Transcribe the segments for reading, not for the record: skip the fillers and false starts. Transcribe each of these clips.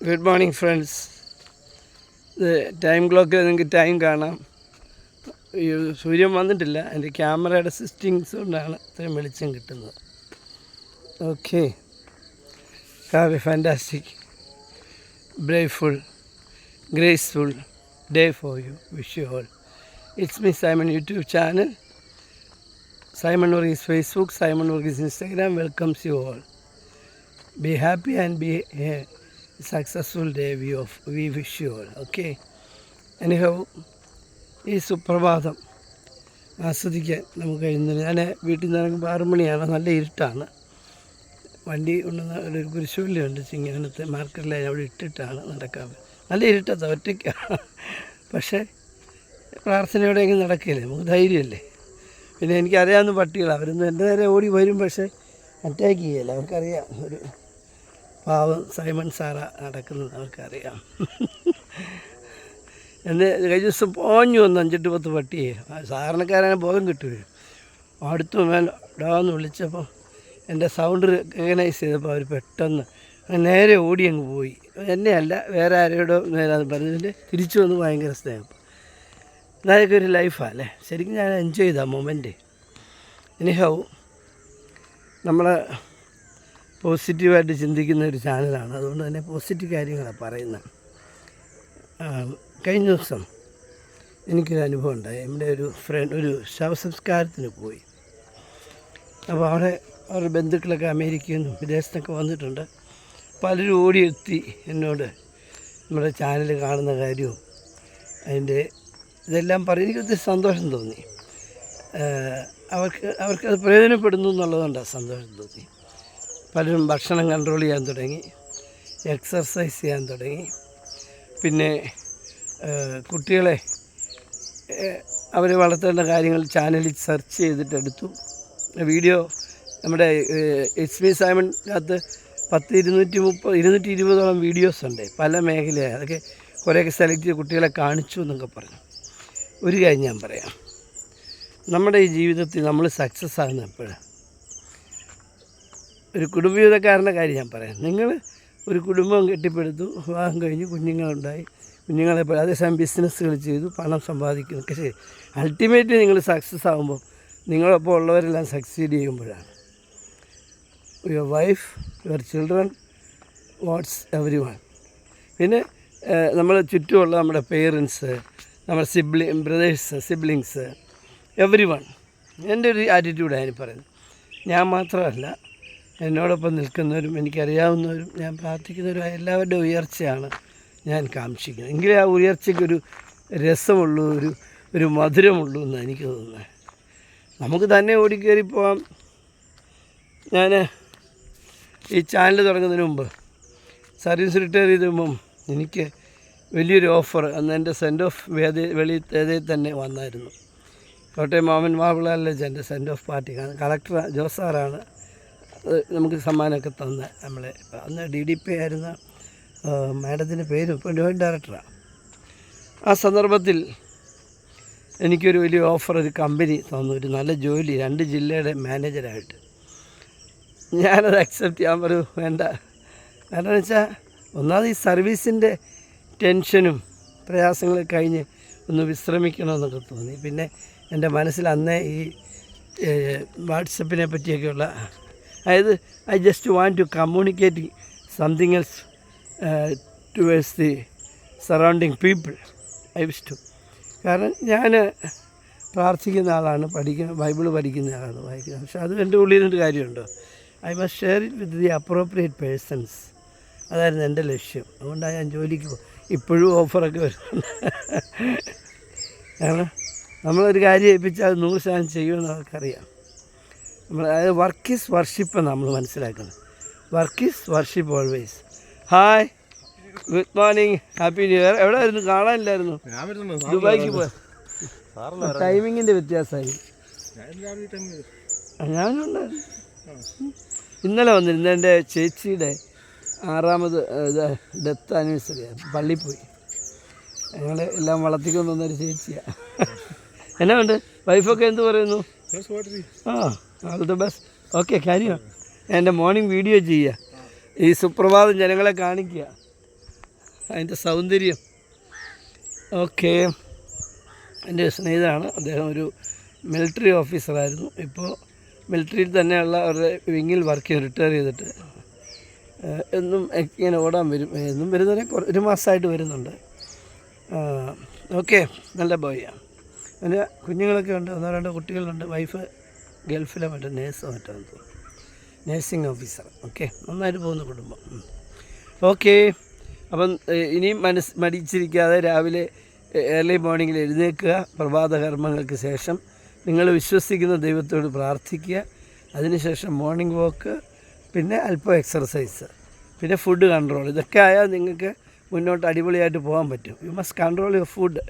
Good morning friends. ഇത് time ക്ലോക്കിൽ നിങ്ങൾക്ക് ടൈം കാണാം. ഈ സൂര്യൻ വന്നിട്ടില്ല, എൻ്റെ ക്യാമറയുടെ സിസ്റ്റിങ്സ് കൊണ്ടാണ് ഇത്രയും വെളിച്ചം കിട്ടുന്നത്. Okay, have a fantastic, braveful, graceful day for you. Wish you all. It's me, Simon, YouTube channel. Simon Varghese Facebook, Simon Varghese Instagram. Welcomes you all. Be happy and be a successful day. We wish you all. Okay. Anyhow, ഈ സുപ്രഭാതം ആസ്വദിക്കാൻ നമുക്ക് കഴിയുന്നില്ല. ഞാൻ വീട്ടിൽ നിന്ന് ഇറങ്ങുമ്പോൾ 6 മണിയാണ്, നല്ല ഇരുട്ടാണ്. വണ്ടി കൊണ്ടുവന്ന ഒരു കുരിശുപള്ളിയുണ്ട് ചിങ്ങവനത്തെ മാർക്കറ്റിലായി, അവിടെ ഇട്ടിട്ടാണ് നടക്കാൻ. നല്ല ഇരുട്ടത്ത ഒറ്റയ്ക്കാണ്, പക്ഷേ പ്രാർത്ഥനയോടെയെങ്കിലും നടക്കില്ലേ, നമുക്ക് ധൈര്യമല്ലേ. പിന്നെ എനിക്കറിയാവുന്ന പട്ടികളാണ്, അവരൊന്നും എൻ്റെ നേരെ ഓടി വരും, പക്ഷേ അറ്റാക്ക് ചെയ്യല്ല. അവർക്കറിയാം ഒരു പാവം സൈമൺ സാറാ നടക്കുന്നത്, അവർക്കറിയാം. എന്നെ കഴിഞ്ഞ ദിവസം പോഞ്ഞു വന്നു 5-10 പട്ടിയെ. സാധാരണക്കാരനെ ബോധം കിട്ടുകയും അടുത്ത് മേൽ ഡാന്ന് വിളിച്ചപ്പോൾ എൻ്റെ സൗണ്ട് റെക്കഗ്നൈസ് ചെയ്തപ്പോൾ അവർ പെട്ടെന്ന് നേരെ ഓടി അങ്ങ് പോയി. എന്നെയല്ല, വേറെ ആരോടോ നേരെ പറഞ്ഞതിൻ്റെ തിരിച്ചു വന്ന് ഭയങ്കര സ്നേഹം. അതൊക്കെ ഒരു ലൈഫാണ് അല്ലേ. ശരിക്കും ഞാൻ എൻജോയ് ചെയ്ത മൊമെൻറ്റ്. എനിഹൗ, നമ്മൾ പോസിറ്റീവായിട്ട് ചിന്തിക്കുന്ന ഒരു ചാനലാണ്, അതുകൊണ്ട് തന്നെ പോസിറ്റീവ് കാര്യങ്ങളാണ് പറയുന്നത്. കഴിഞ്ഞ ദിവസം എനിക്കൊരു അനുഭവം ഉണ്ടായി. എൻ്റെ ഒരു ഫ്രണ്ട് ഒരു ശവസംസ്കാരത്തിന് പോയി. അപ്പോൾ അവിടെ അവരുടെ ബന്ധുക്കളൊക്കെ അമേരിക്കയിൽ നിന്നും വിദേശത്തൊക്കെ വന്നിട്ടുണ്ട്. പലരും ഓടിയെത്തി എന്നോട് നമ്മുടെ ചാനൽ കാണുന്ന കാര്യവും അതിൻ്റെ ഇതെല്ലാം പറഞ്ഞ് എനിക്കൊത്തിരി സന്തോഷം തോന്നി. അവർക്കത് പ്രയോജനപ്പെടുന്നു എന്നുള്ളതുകൊണ്ടാണ് സന്തോഷം തോന്നി. പലരും ഭക്ഷണം കൺട്രോൾ ചെയ്യാൻ തുടങ്ങി, എക്സർസൈസ് ചെയ്യാൻ തുടങ്ങി. പിന്നെ കുട്ടികളെ അവരെ വളർത്തേണ്ട കാര്യങ്ങൾ ചാനലിൽ സെർച്ച് ചെയ്തിട്ടെടുത്തു. വീഡിയോ നമ്മുടെ എച്ച്.പി. സൈമണിനകത്ത് 220 വീഡിയോസ് ഉണ്ട്, പല മേഖലയായി. അതൊക്കെ കുറേയൊക്കെ സെലക്ട് ചെയ്ത് കുട്ടികളെ കാണിച്ചു എന്നൊക്കെ പറഞ്ഞു. ഒരു കാര്യം ഞാൻ പറയാം, നമ്മുടെ ഈ ജീവിതത്തിൽ നമ്മൾ സക്സസ് ആകുന്ന എപ്പോഴാണ്? ഒരു കുടുംബജീവിതക്കാരൻ്റെ കാര്യം ഞാൻ പറയാം. നിങ്ങൾ ഒരു കുടുംബം കെട്ടിപ്പടുത്തു, വിവാഹം കഴിഞ്ഞ് കുഞ്ഞുങ്ങളുണ്ടായി, കുഞ്ഞുങ്ങളെ അതേസമയം ബിസിനസ്സുകൾ ചെയ്തു, പണം സമ്പാദിക്കുന്നതൊക്കെ ശരി. അൾട്ടിമേറ്റ്ലി നിങ്ങൾ സക്സസ് ആകുമ്പോൾ നിങ്ങളൊപ്പം ഉള്ളവരെല്ലാം സക്സീഡ് ചെയ്യുമ്പോഴാണ്. Your wife, your children, what's everyone. പിന്നെ നമ്മൾ ചുറ്റുമുള്ള നമ്മുടെ പേരൻസ്, നമ്മുടെ ബ്രദേഴ്സ്, സിബ്ലിങ്സ്, എവരി വൺ. എൻ്റെ ഒരു ആറ്റിറ്റ്യൂഡാണ് പറയുന്നത്. ഞാൻ മാത്രമല്ല, എന്നോടൊപ്പം നിൽക്കുന്നവരും എനിക്കറിയാവുന്നവരും ഞാൻ പ്രാർത്ഥിക്കുന്നവരും എല്ലാവരുടെ ഉയർച്ചയാണ് ഞാൻ കാക്ഷിക്കുന്നത്. എങ്കിലേ ആ ഉയർച്ചയ്ക്കൊരു രസമുള്ളൂ, ഒരു മധുരമുള്ളൂ എന്നാണ് എനിക്ക് തോന്നുന്നത്. നമുക്ക് തന്നെ ഓടിക്കയറി പോകാം. ഞാൻ ഈ ചാനൽ തുടങ്ങുന്നതിന് മുമ്പ്, സർവീസ് റിട്ടയർ ചെയ്ത് മുമ്പ് എനിക്ക് വലിയൊരു ഓഫർ അന്ന് എൻ്റെ സെൻഡ് ഓഫ് വേദിയിൽ തന്നെ വന്നായിരുന്നു. കോട്ടയം മാമൻ മാപ്പിളാലിലെ എൻ്റെ സെൻഡ് ഓഫ് പാർട്ടി കളക്ടർ ജോസാറാണ് നമുക്ക് സമ്മാനമൊക്കെ തന്ന് നമ്മളെ. അന്ന് DDP ആയിരുന്ന മാഡത്തിൻ്റെ പേര് ഇപ്പോൾ ജോയിൻറ്റ് ഡയറക്ടറാണ്. ആ സന്ദർഭത്തിൽ എനിക്കൊരു വലിയ ഓഫർ ഒരു കമ്പനി തന്നു, ഒരു നല്ല ജോലി, 2 ജില്ലയുടെ മാനേജരായിട്ട്. ഞാനത് അക്സെപ്റ്റ് ചെയ്യാൻ പറയും വേണ്ട. കാരണം എന്ന് വെച്ചാൽ ഒന്നാമത് ഈ സർവീസിൻ്റെ ടെൻഷനും പ്രയാസങ്ങളും കഴിഞ്ഞ് ഒന്ന് വിശ്രമിക്കണമെന്നൊക്കെ തോന്നി. പിന്നെ എൻ്റെ മനസ്സിൽ അന്നേ ഈ വാട്സപ്പിനെ പറ്റിയൊക്കെയുള്ള, അതായത് I just want to communicate something else towards the surrounding people. I wish to. കാരണം ഞാൻ പ്രാർത്ഥിക്കുന്ന ആളാണ്, ബൈബിൾ പഠിക്കുന്ന ആളാണ്, വായിക്കുന്നത്. പക്ഷെ അത് എൻ്റെ ഉള്ളിലൊരു കാര്യമുണ്ടോ, I must share it with the appropriate persons. അതായിരുന്നു എൻ്റെ ലക്ഷ്യം. അതുകൊണ്ടാണ് ഞാൻ ജോലിക്ക് ഇപ്പോഴും ഓഫറൊക്കെ വരുന്നുണ്ട്. കാരണം നമ്മളൊരു കാര്യം ഏൽപ്പിച്ചാൽ അത് 100% ചെയ്യുമെന്ന് നമുക്കറിയാം. അതായത് വർക്ക് ഈസ് വർഷിപ്പ് നമ്മൾ മനസ്സിലാക്കുന്നത്. Work is worship always. Hi, good morning, happy new year. എവിടെ ആയിരുന്നു? കാണാനില്ലായിരുന്നു. ദുബായിക്ക് പോയ ടൈമിങ്ങിൻ്റെ വ്യത്യാസമായി. ഞാനുണ്ട്. ഇന്നലെ വന്നിരുന്നു. എൻ്റെ ചേച്ചിയുടെ 6ാമത് ഡെത്ത് ആനിവേഴ്സറിയാണ്. പള്ളിയിൽ പോയി. ഞങ്ങൾ എല്ലാം വളർത്തിക്കൊണ്ട് വന്നൊരു ചേച്ചിയാണ്. എന്നാ ഉണ്ട്? വൈഫൊക്കെ എന്ത് പറയുന്നു? All the best. ഓക്കെ, കാര്യമാണ്. എൻ്റെ മോർണിംഗ് വീഡിയോ ചെയ്യുക, ഈ സുപ്രഭാതം ജനങ്ങളെ കാണിക്കുക. അതിൻ്റെ സൗന്ദര്യം. ഓക്കെ, എൻ്റെ സ്നേഹിതനാണ്. അദ്ദേഹം ഒരു മിലിറ്ററി ഓഫീസറായിരുന്നു. ഇപ്പോൾ മിലിറ്ററിയിൽ തന്നെയുള്ള അവരുടെ വിങ്ങിൽ വർക്ക് ചെയ്ത് റിട്ടയർ ചെയ്തിട്ട് എന്നും ഇങ്ങനെ ഓടാൻ വരും. എന്നും വരുന്നതിനെ ഒരു മാസമായിട്ട് വരുന്നുണ്ട്. ഓക്കെ, നല്ല ബോയാണ്. എൻ്റെ കുഞ്ഞുങ്ങളൊക്കെ ഉണ്ട്, 1-2 കുട്ടികളുണ്ട്. വൈഫ് ഗൾഫിലെ മറ്റേ നേഴ്സോ മറ്റോ നേഴ്സിംഗ് ഓഫീസർ. ഓക്കെ, നന്നായിട്ട് പോകുന്ന കുടുംബം. ഓക്കെ, അപ്പം ഇനിയും മടിച്ചിരിക്കാതെ രാവിലെ ഏർലി മോർണിംഗിൽ എഴുന്നേൽക്കുക. പ്രഭാത കർമ്മങ്ങൾക്ക് ശേഷം നിങ്ങൾ വിശ്വസിക്കുന്ന ദൈവത്തോട് പ്രാർത്ഥിക്കുക. അതിനുശേഷം മോർണിംഗ് വാക്ക്, പിന്നെ അല്പം എക്സർസൈസ്, പിന്നെ ഫുഡ് കൺട്രോൾ. ഇതൊക്കെ ആയാൽ നിങ്ങൾക്ക് മുന്നോട്ട് അടിപൊളിയായിട്ട് പോകാൻ പറ്റും. You must control your food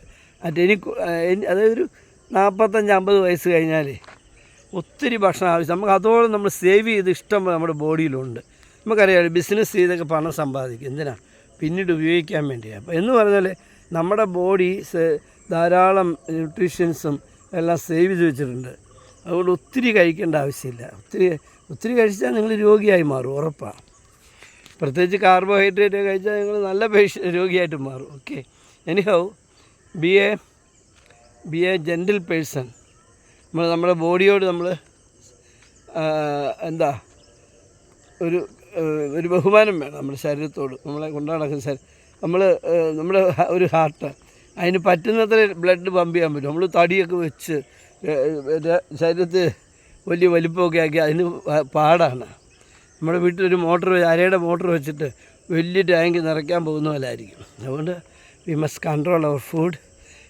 അതായത് ഒരു 45-50 വയസ്സ് കഴിഞ്ഞാൽ ഒത്തിരി ഭക്ഷണം ആവശ്യം നമുക്ക് അതോടെ നമ്മൾ സേവ് ചെയ്ത് ഇഷ്ടം നമ്മുടെ ബോഡിയിലുണ്ട്. നമുക്കറിയാം ബിസിനസ് ചെയ്തൊക്കെ പണം സമ്പാദിക്കും. എന്തിനാണ്? പിന്നീട് ഉപയോഗിക്കാൻ വേണ്ടിയാണ്. അപ്പോൾ എന്ന് പറഞ്ഞാൽ നമ്മുടെ ബോഡി ധാരാളം ന്യൂട്രീഷ്യൻസും എല്ലാം സേവ് ചെയ്ത് വെച്ചിട്ടുണ്ട്. അതുകൊണ്ട് ഒത്തിരി കഴിക്കേണ്ട ആവശ്യമില്ല. ഒത്തിരി കഴിച്ചാൽ നിങ്ങൾ രോഗിയായി മാറും, ഉറപ്പാണ്. പ്രത്യേകിച്ച് കാർബോഹൈഡ്രേറ്റ് കഴിച്ചാൽ നിങ്ങൾ നല്ല രോഗിയായിട്ട് മാറും. Okay, anyhow B A gentle person. നമ്മുടെ ബോഡിയോട് നമ്മൾ എന്താ ഒരു ബഹുമാനം വേണം. നമ്മുടെ ശരീരത്തോട്, നമ്മളെ കൊണ്ടുനടക്കുന്ന നമ്മുടെ ഒരു ഹാർട്ട്, അതിന് പറ്റുന്നത്ര ബ്ലഡ് പമ്പ് ചെയ്യാൻ പറ്റും. നമ്മൾ തടിയൊക്കെ വെച്ച് ശരീരത്തിൽ വലിയ വലിപ്പമൊക്കെ ആക്കി അതിന് പാടാണ്. നമ്മുടെ വീട്ടിലൊരു അരയുടെ മോട്ടർ വെച്ചിട്ട് വലിയ ടാങ്ക് നിറയ്ക്കാൻ പോകുന്ന പോലെ ആയിരിക്കും. അതുകൊണ്ട് we must control our food,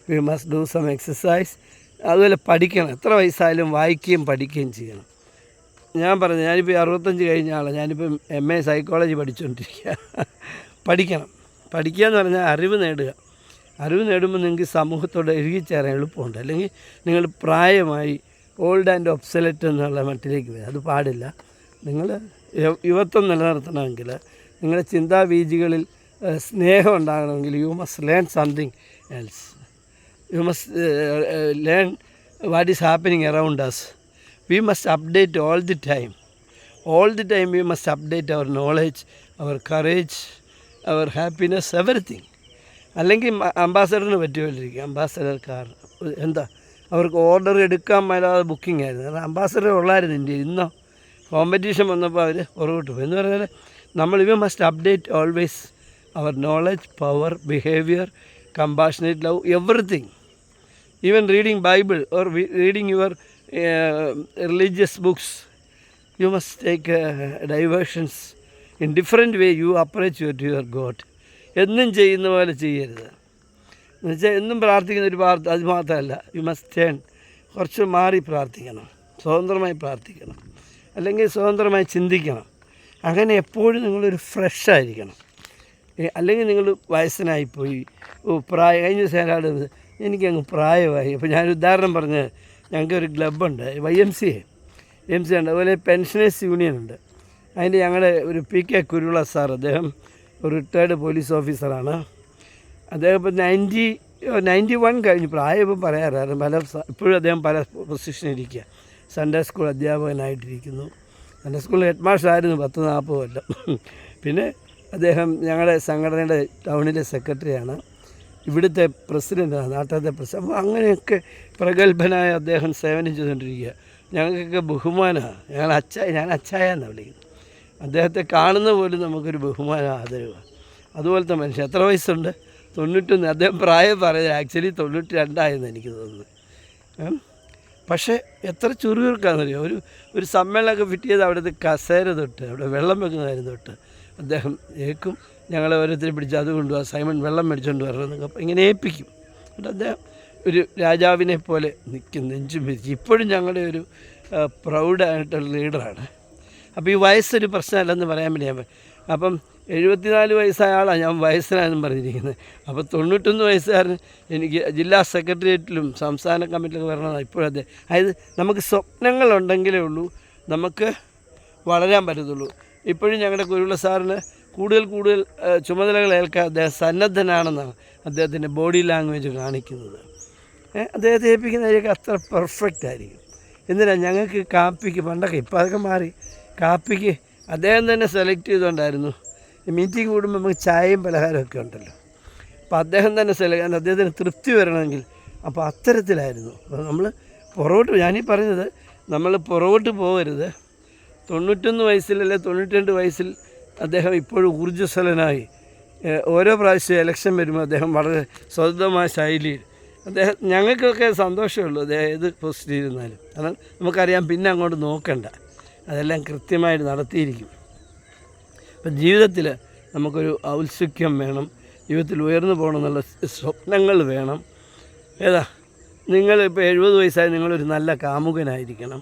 we must do some exercise. അതുപോലെ പഠിക്കണം. എത്ര വയസ്സായാലും വായിക്കുകയും പഠിക്കുകയും ചെയ്യണം. ഞാൻ പറഞ്ഞു, ഞാനിപ്പോൾ 65 കഴിഞ്ഞ ആളാണ്. ഞാനിപ്പം MA സൈക്കോളജി പഠിച്ചുകൊണ്ടിരിക്കുക. പഠിക്കുക എന്ന് പറഞ്ഞാൽ അറിവ് നേടുമ്പോൾ നിങ്ങൾക്ക് സമൂഹത്തോട് ഇഴുകിച്ചേരാൻ എളുപ്പമുണ്ട്. അല്ലെങ്കിൽ നിങ്ങൾ പ്രായമായി ഓൾഡ് ആൻഡ് ഒബ്സലറ്റ് എന്നുള്ള മട്ടിലേക്ക് വരും. അത് പാടില്ല. നിങ്ങൾ യുവത്വം നിലനിർത്തണമെങ്കിൽ, നിങ്ങളുടെ ചിന്താവീജികളിൽ സ്നേഹം ഉണ്ടാകണമെങ്കിൽ you must learn something else. You must learn what is happening around us. We must update all the time. We must update our knowledge, our courage, our happiness, everything. അല്ലെങ്കിൽ അംബാസഡറിന് പറ്റുമല്ലിരിക്കും. അംബാസഡർ കാർ എന്താ, അവർക്ക് order എടുക്കാൻ മേലാതെ booking ആയിരുന്നു. കാരണം ambassador ഉള്ളായിരുന്നു ഇന്ത്യയിൽ. ഇന്നോ competition വന്നപ്പോൾ അവർ പുറകോട്ട് പോയി. എന്ന് പറഞ്ഞാൽ we must update always our knowledge, power, behaviour, compassionate love, everything. Even reading Bible or reading your religious books, you must take diversions in different way. You approach to your God. എന്നും ചെയ്യുന്ന പോലെ ചെയ്യരുത്. എന്നുവെച്ചാൽ എന്നും പ്രാർത്ഥിക്കുന്ന ഒരു അത് മാത്രമല്ല. യു മസ്റ്റ് ടേൺ, കുറച്ച് മാറി പ്രാർത്ഥിക്കണം, സ്വതന്ത്രമായി പ്രാർത്ഥിക്കണം, അല്ലെങ്കിൽ സ്വതന്ത്രമായി ചിന്തിക്കണം. അങ്ങനെ എപ്പോഴും നിങ്ങളൊരു ഫ്രഷായിരിക്കണം. അല്ലെങ്കിൽ നിങ്ങൾ വയസ്സനായിപ്പോയി, കഴിഞ്ഞ ദിവസം ഒരാൾ എനിക്കങ്ങ് പ്രായമായി. അപ്പോൾ ഞാനൊരു ഉദാഹരണം പറഞ്ഞ്, ഞങ്ങൾക്കൊരു ക്ലബ്ബുണ്ട്, YMCA ഉണ്ട്. അതുപോലെ പെൻഷനേഴ്സ് യൂണിയൻ ഉണ്ട്. അതിൻ്റെ ഞങ്ങളുടെ ഒരു PK കുരുള സാർ, അദ്ദേഹം ഒരു റിട്ടയർഡ് പോലീസ് ഓഫീസറാണ്. അദ്ദേഹം ഇപ്പോൾ 91 കഴിഞ്ഞ്, പ്രായം ഇപ്പം പറയാറായിരുന്നു. ഇപ്പോഴും അദ്ദേഹം പല പൊസിഷനിരിക്കുക. സൺഡേ സ്കൂൾ അധ്യാപകനായിട്ടിരിക്കുന്നു. സൺഡേ സ്കൂളിൽ ഹെഡ് മാസ്റ്ററായിരുന്നു 10-40 കൊല്ലം. പിന്നെ അദ്ദേഹം ഞങ്ങളുടെ സംഘടനയുടെ ടൗണിലെ സെക്രട്ടറിയാണ്, ഇവിടുത്തെ പ്രസിഡൻ്റാണ്, നാട്ടിലത്തെ പ്രസിഡന്റ്. അപ്പോൾ അങ്ങനെയൊക്കെ പ്രഗത്ഭനായ അദ്ദേഹം സേവനം ചെയ്തുകൊണ്ടിരിക്കുക. ഞങ്ങൾക്കൊക്കെ ബഹുമാനമാണ്. ഞാൻ അച്ചായ എന്നാണ് വിളിക്കുന്നത്. അദ്ദേഹത്തെ കാണുന്ന പോലും നമുക്കൊരു ബഹുമാനം, ആദരവാണ്. അതുപോലത്തെ മനുഷ്യൻ. എത്ര വയസ്സുണ്ട്? 91. അദ്ദേഹം പ്രായം പറയുന്നത് ആക്ച്വലി 92 എനിക്ക് തോന്നുന്നു. പക്ഷേ എത്ര ചുറുചുറുക്കാണെന്നറിയോ. ഒരു സമ്മേളനമൊക്കെ ഫിറ്റ് ചെയ്ത് അവിടുത്തെ കസേര തൊട്ട്, അവിടെ വെള്ളം വെക്കുന്ന കാര്യം തൊട്ട് അദ്ദേഹം ഏൽക്കും. ഞങ്ങളെ ഓരോരുത്തരെ പിടിച്ച് അതുകൊണ്ട് സൈമൺ വെള്ളം മേടിച്ചുകൊണ്ട് വരണമെന്നൊക്കെ അപ്പോൾ ഇങ്ങനെ ഏൽപ്പിക്കും. എന്നിട്ട് അദ്ദേഹം ഒരു രാജാവിനെ പോലെ നിൽക്കും, നെഞ്ചും പിരിച്ച്. ഇപ്പോഴും ഞങ്ങളുടെ ഒരു പ്രൗഡായിട്ടുള്ള ലീഡറാണ്. അപ്പോൾ ഈ വയസ്സൊരു പ്രശ്നമല്ലെന്ന് പറയാൻ വേണ്ടി ഞാൻ അപ്പം 74 വയസ്സായ ആളാണ് ഞാൻ വയസ്സനാണെന്നും പറഞ്ഞിരിക്കുന്നത്. അപ്പോൾ 91 വയസ്സുകാരൻ എനിക്ക് ജില്ലാ സെക്രട്ടേറിയറ്റിലും സംസ്ഥാന കമ്മിറ്റിയിലൊക്കെ വരണമെന്നാണ് ഇപ്പോഴും അദ്ദേഹം. അതായത് നമുക്ക് സ്വപ്നങ്ങളുണ്ടെങ്കിലേ ഉള്ളൂ നമുക്ക് വളരാൻ പറ്റത്തുള്ളൂ. ഇപ്പോഴും ഞങ്ങളുടെ കുരുള സാറിന് കൂടുതൽ ചുമതലകൾ ഏൽക്കാൻ അദ്ദേഹം സന്നദ്ധനാണെന്നാണ് അദ്ദേഹത്തിൻ്റെ ബോഡി ലാംഗ്വേജ് കാണിക്കുന്നത്. അദ്ദേഹത്തെ ഏൽപ്പിക്കുന്നതിലേക്ക് അത്ര പെർഫെക്റ്റ് ആയിരിക്കും. എന്തിനാണ് ഞങ്ങൾക്ക് കാപ്പിക്ക് പണ്ടൊക്കെ, ഇപ്പോൾ അതൊക്കെ മാറി, കാപ്പിക്ക് അദ്ദേഹം തന്നെ സെലക്ട് ചെയ്തുകൊണ്ടായിരുന്നു മീറ്റിംഗ് കൂടുമ്പോൾ നമുക്ക് ചായയും പലഹാരമൊക്കെ ഉണ്ടല്ലോ. അപ്പോൾ അദ്ദേഹം തന്നെ കാരണം അദ്ദേഹത്തിന് തൃപ്തി വരണമെങ്കിൽ അപ്പോൾ അത്തരത്തിലായിരുന്നു. അപ്പോൾ നമ്മൾ പുറകോട്ട്, ഞാനീ പറഞ്ഞത് നമ്മൾ പുറകോട്ട് പോകരുത്. 91 വയസ്സിൽ അല്ലെ 92 വയസ്സിൽ അദ്ദേഹം ഇപ്പോഴും ഊർജ്ജസ്വലനായി ഓരോ പ്രാവശ്യം ഇലക്ഷൻ വരുമ്പോൾ അദ്ദേഹം വളരെ സ്വതന്ത്രമായ ശൈലിയിൽ അദ്ദേഹം, ഞങ്ങൾക്കൊക്കെ സന്തോഷമുള്ളൂ അദ്ദേഹം ഏത് പോസ്റ്റിൽ ഇരുന്നാലും. കാരണം നമുക്കറിയാം പിന്നെ അങ്ങോട്ട് നോക്കണ്ട, അതെല്ലാം കൃത്യമായിട്ട് നടത്തിയിരിക്കും. അപ്പം ജീവിതത്തിൽ നമുക്കൊരു ഔത്സുക്യം വേണം, ജീവിതത്തിൽ ഉയർന്നു പോകണമെന്നുള്ള സ്വപ്നങ്ങൾ വേണം. നിങ്ങളിപ്പോൾ 70 വയസ്സായി നിങ്ങളൊരു നല്ല കാമുകനായിരിക്കണം,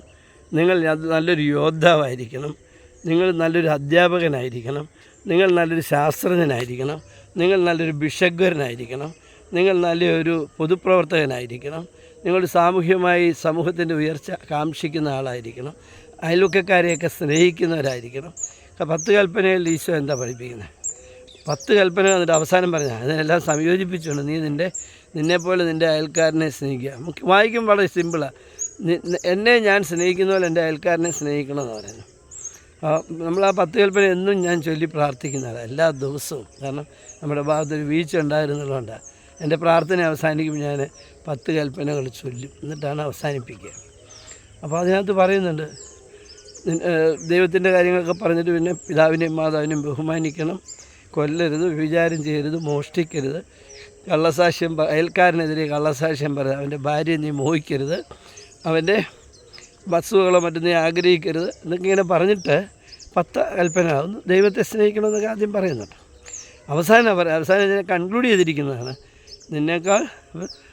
നിങ്ങൾ നല്ലൊരു യോദ്ധാവായിരിക്കണം, നിങ്ങൾ നല്ലൊരു അധ്യാപകനായിരിക്കണം, നിങ്ങൾ നല്ലൊരു ശാസ്ത്രജ്ഞനായിരിക്കണം, നിങ്ങൾ നല്ലൊരു ഭിഷഗ്വരനായിരിക്കണം, നിങ്ങൾ നല്ലൊരു പൊതുപ്രവർത്തകനായിരിക്കണം, നിങ്ങൾ സാമൂഹ്യമായി സമൂഹത്തിൻ്റെ ഉയർച്ച കാക്ഷിക്കുന്ന ആളായിരിക്കണം, അയൽവക്കക്കാരെയൊക്കെ സ്നേഹിക്കുന്നവരായിരിക്കണം. 10 കൽപ്പനയിൽ ഈശോ എന്താ പഠിപ്പിക്കുന്നത്? 10 കൽപ്പന എന്നിട്ട് അവസാനം പറഞ്ഞാൽ അതിനെല്ലാം സംയോജിപ്പിച്ചുകൊണ്ട് നിന്നെപ്പോലെ നിൻ്റെ അയൽക്കാരനെ സ്നേഹിക്കുക. നമുക്ക് വായിക്കും വളരെ സിമ്പിളാണ്. എന്നെ ഞാൻ സ്നേഹിക്കുന്ന പോലെ എൻ്റെ അയൽക്കാരനെ സ്നേഹിക്കണമെന്ന് പറയുന്നു. നമ്മൾ ആ 10 കൽപ്പന എന്നും ഞാൻ ചൊല്ലി പ്രാർത്ഥിക്കുന്നതാണ് എല്ലാ ദിവസവും. കാരണം നമ്മുടെ ഭാഗത്തൊരു വീഴ്ച ഉണ്ടായിരുന്നുള്ളതുകൊണ്ടാണ്. എൻ്റെ പ്രാർത്ഥന അവസാനിക്കുമ്പോൾ ഞാൻ 10 കൽപ്പനകൾ ചൊല്ലും, എന്നിട്ടാണ് അവസാനിപ്പിക്കുക. അപ്പോൾ അതിനകത്ത് പറയുന്നുണ്ട്, ദൈവത്തിൻ്റെ കാര്യങ്ങളൊക്കെ പറഞ്ഞിട്ട് പിന്നെ പിതാവിനെയും മാതാവിനെയും ബഹുമാനിക്കണം, കൊല്ലരുത്, വിചാരം ചെയ്യരുത്, മോഷ്ടിക്കരുത്, കള്ളസാക്ഷ്യം അയൽക്കാരനെതിരെ കള്ളസാക്ഷ്യം പറയുക, അവൻ്റെ ഭാര്യയെ നീ മോഹിക്കരുത്, അവൻ്റെ വസ്തുക്കളോ മറ്റും നീ ആഗ്രഹിക്കരുത് എന്നൊക്കെ ഇങ്ങനെ പറഞ്ഞിട്ട് 10 കൽപ്പന ആവുന്നു. ദൈവത്തെ സ്നേഹിക്കണമെന്നൊക്കെ ആദ്യം പറയുന്നുണ്ട്. അവസാനം ഞാൻ കൺക്ലൂഡ് ചെയ്തിരിക്കുന്നതാണ്, നിന്നേക്കാൾ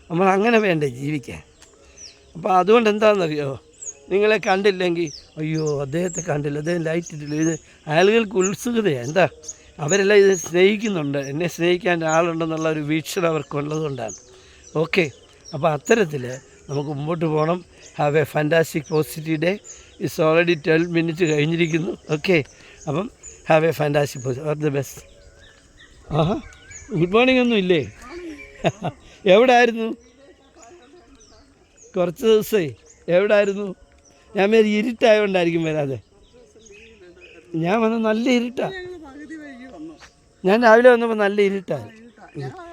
നമ്മൾ അങ്ങനെ വേണ്ടേ ജീവിക്കാൻ. അപ്പോൾ അതുകൊണ്ട് എന്താണെന്നറിയോ, നിങ്ങളെ കണ്ടില്ലെങ്കിൽ അയ്യോ അദ്ദേഹത്തെ കണ്ടില്ല, അദ്ദേഹം ലൈറ്റ് ഇട്ടില്ല, ഇത് ആളുകൾക്ക് ഉത്സുകതയാണ്. എന്താ അവരെല്ലാം ഇത് സ്നേഹിക്കുന്നുണ്ട്, എന്നെ സ്നേഹിക്കാൻ ആളുണ്ടെന്നുള്ള ഒരു വീക്ഷണം അവർക്കുള്ളതുകൊണ്ടാണ്. ഓക്കെ, അപ്പോൾ അത്തരത്തിൽ നമുക്ക് മുമ്പോട്ട് പോകണം. Have a fantastic positive day. It's already 12 minute കഴിഞ്ഞിരിക്കുന്നു. ഓക്കെ, അപ്പം have a fantastic positive, all the best. Aaha, good morning ഒന്നും ഇല്ലേ? എവിടെ ആയിരുന്നു? കുറച്ച് ദിവസമായി എവിടെ ആയിരുന്നു? ഞാൻ വേറെ ഇരുട്ടായതുകൊണ്ടായിരിക്കും വരാതെ. ഞാൻ വന്ന നല്ല ഇരുട്ടാണ്. ഞാൻ രാവിലെ വന്നപ്പോൾ നല്ല ഇരുട്ടാണ്.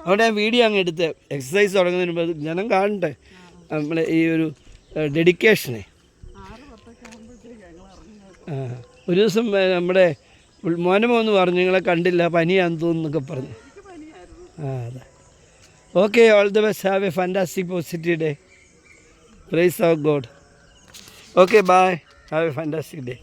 അവിടെ ഞാൻ വീഡിയോ അങ്ങ് എടുത്ത് എക്സസൈസ് തുടങ്ങുന്നതിന് മുമ്പ് ജനം കാണട്ടെ നമ്മളെ ഈ ഒരു ഡെഡിക്കേഷനെ. ഒരു ദിവസം നമ്മുടെ മോനമോന്ന് പറഞ്ഞു നിങ്ങളെ കണ്ടില്ല, പനിയാന്ന് തോന്നുന്നൊക്കെ പറഞ്ഞു. അതെ. Okay, all the best. Have a fantastic positive day. Praise our God. Okay, bye. Have a fantastic day.